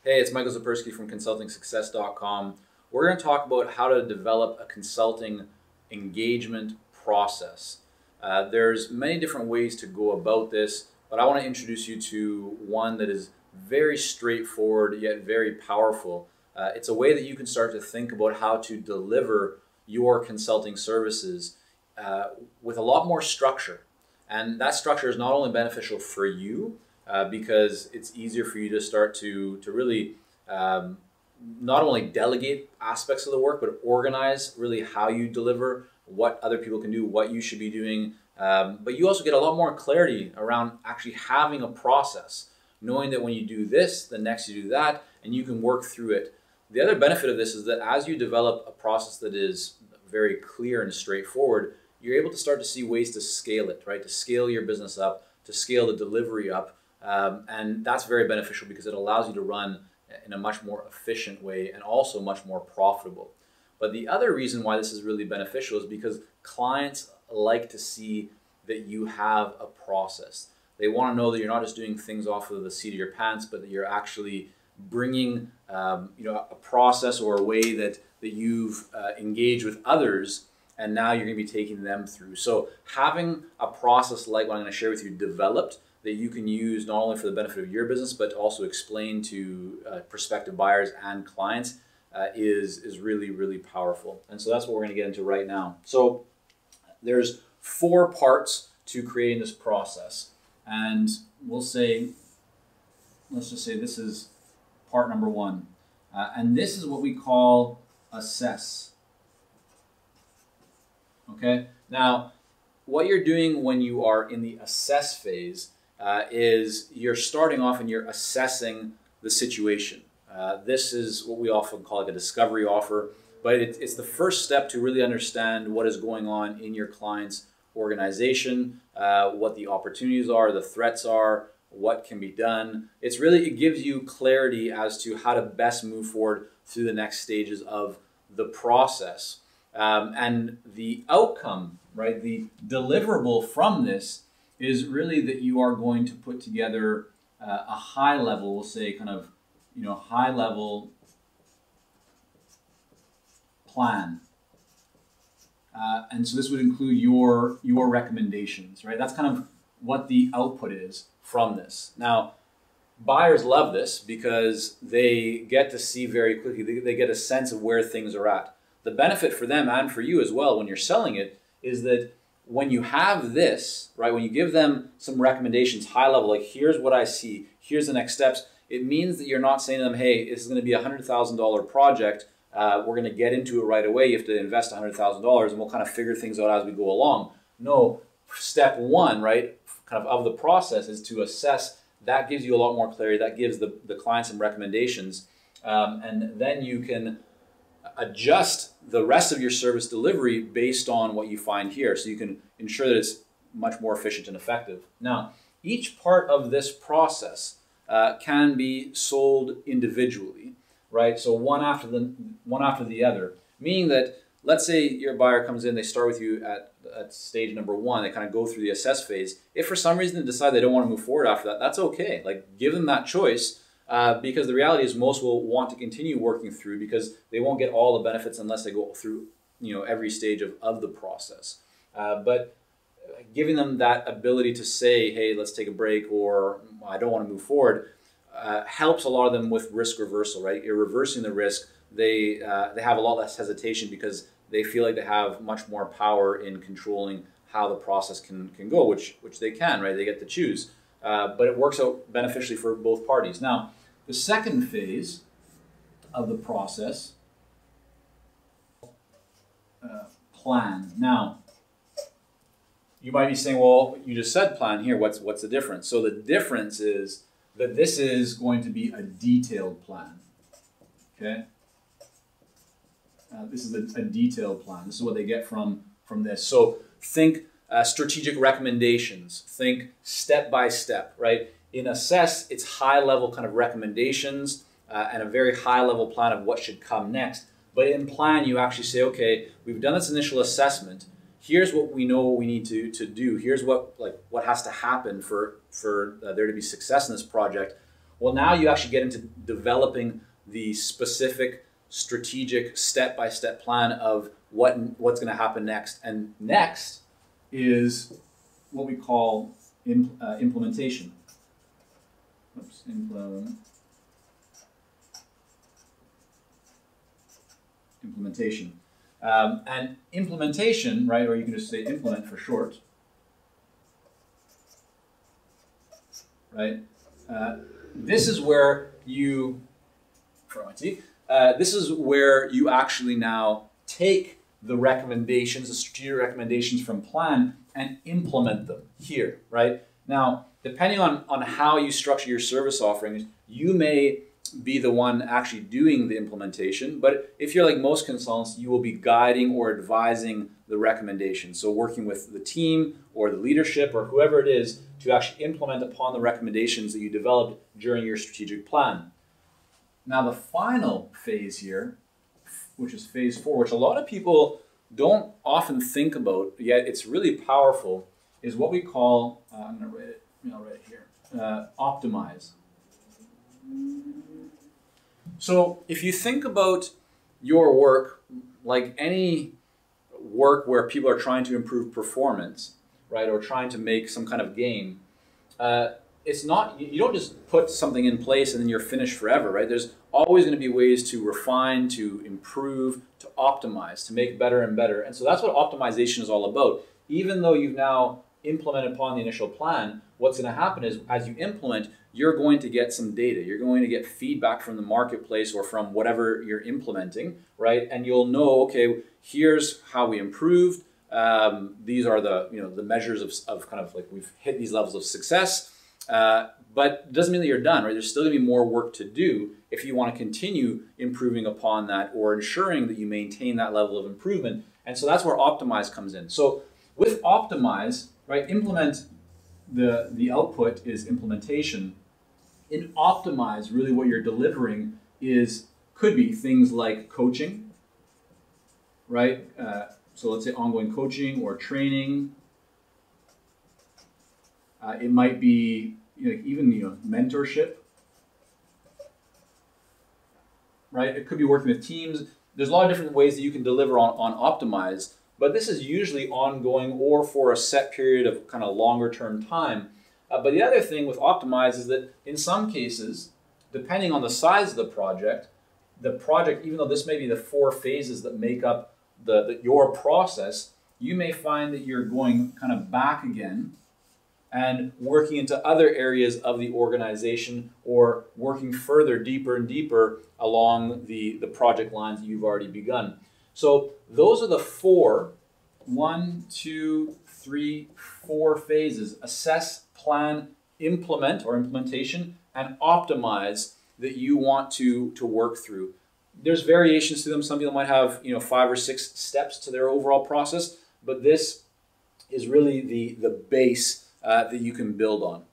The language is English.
Hey, it's Michael Zapersky from consultingsuccess.com. We're going to talk about how to develop a consulting engagement process. There's many different ways to go about this, but I want to introduce you to one that is very straightforward yet very powerful. It's a way that you can start to think about how to deliver your consulting services with a lot more structure. And that structure is not only beneficial for you, because it's easier for you to start to really not only delegate aspects of the work, but organize really how you deliver, what other people can do, what you should be doing. But you also get a lot more clarity around actually having a process, knowing that when you do this, the next you do that, and you can work through it. The other benefit of this is that as you develop a process that is very clear and straightforward, you're able to start to see ways to scale it, right? To scale your business up, to scale the delivery up. And that's very beneficial because it allows you to run in a much more efficient way and also much more profitable. But the other reason why this is really beneficial is because clients like to see that you have a process. They want to know that you're not just doing things off of the seat of your pants, but that you're actually bringing a process or a way that you've engaged with others, and now you're going to be taking them through. So having a process like what I'm going to share with you developed that you can use not only for the benefit of your business, but also explain to prospective buyers and clients is really, really powerful. And so that's what we're going to get into right now. So there's 4 parts to creating this process. And let's just say this is part number 1. And this is what we call assess. Okay? Now, what you're doing when you are in the assess phase is you're starting off and you're assessing the situation. This is what we often call like a discovery offer, but it's the first step to really understand what is going on in your client's organization, what the opportunities are, the threats are, what can be done. It gives you clarity as to how to best move forward through the next stages of the process. And the outcome, right, the deliverable from this is really that you are going to put together a high level, we'll say kind of, high level plan. And so this would include your recommendations, right? That's kind of what the output is from this. Now, buyers love this because they get to see very quickly, they get a sense of where things are at. The benefit for them and for you as well when you're selling it is that when you have this, right, when you give them some recommendations, high level, like here's what I see, here's the next steps, it means that you're not saying to them, hey, this is going to be a $100,000 project, we're going to get into it right away, you have to invest $100,000 and we'll kind of figure things out as we go along. No, step 1, right, kind of the process is to assess. That gives you a lot more clarity, that gives the client some recommendations, and then you can adjust the rest of your service delivery based on what you find here, so you can ensure that it's much more efficient and effective. Now, each part of this process can be sold individually, right? So one after the other, meaning that let's say your buyer comes in, they start with you at stage number 1, they kind of go through the assess phase. If for some reason they decide they don't want to move forward after that, that's okay. Like, give them that choice. Because the reality is most will want to continue working through because they won't get all the benefits unless they go through every stage of the process. But giving them that ability to say, hey, let's take a break, or I don't want to move forward, helps a lot of them with risk reversal, right? You're reversing the risk. They have a lot less hesitation because they feel like they have much more power in controlling how the process can go, which they can, right? They get to choose. But it works out beneficially for both parties. Now, the second phase of the process, plan. Now, you might be saying, well, you just said plan here. What's the difference? So the difference is that this is going to be a detailed plan. Okay? This is a detailed plan. This is what they get from this. So think strategic recommendations. Think step by step, right? In assess, it's high level kind of recommendations and a very high level plan of what should come next. But in plan, you actually say, okay, we've done this initial assessment. Here's what we know we need to do. Here's what has to happen for there to be success in this project. Well, now you actually get into developing the specific strategic step-by-step plan of what's going to happen next. And next is what we call implementation. Oops, implementation. And implementation, right, or you can just say implement for short, right? This is where you, this is where you actually now take the recommendations, the strategic recommendations from plan and implement them here, right? Now, depending on how you structure your service offerings, you may be the one actually doing the implementation, but if you're like most consultants, you will be guiding or advising the recommendations. So working with the team or the leadership or whoever it is to actually implement upon the recommendations that you developed during your strategic plan. Now the final phase here, which is phase 4, which a lot of people don't often think about, yet it's really powerful, is what we call, I'm going to write it, I'll write it here, optimize. So if you think about your work, like any work where people are trying to improve performance, right, or trying to make some kind of gain, it's not, you don't just put something in place and then you're finished forever, right? There's always going to be ways to refine, to improve, to optimize, to make better and better. And so that's what optimization is all about. Even though you've now implemented upon the initial plan, what's going to happen is as you implement, you're going to get some data. You're going to get feedback from the marketplace or from whatever you're implementing, right? And you'll know, okay, here's how we improved. These are the, the measures of kind of like we've hit these levels of success. But it doesn't mean that you're done, right? There's still going to be more work to do if you want to continue improving upon that or ensuring that you maintain that level of improvement. And so that's where optimize comes in. So with optimize, right, implement, the output is implementation. In optimize, really what you're delivering could be things like coaching, right? So let's say ongoing coaching or training. It might be even mentorship, right? It could be working with teams. There's a lot of different ways that you can deliver on optimize, but this is usually ongoing or for a set period of kind of longer term time. But the other thing with optimize is that in some cases, depending on the size of the project, even though this may be the 4 phases that make up your process, you may find that you're going kind of back again and working into other areas of the organization or working further, deeper and deeper along the project lines that you've already begun. So those are the 4 phases: assess, plan, implement or implementation, and optimize that you want to work through. There's variations to them. Some people might have 5 or 6 steps to their overall process, but this is really the base that you can build on.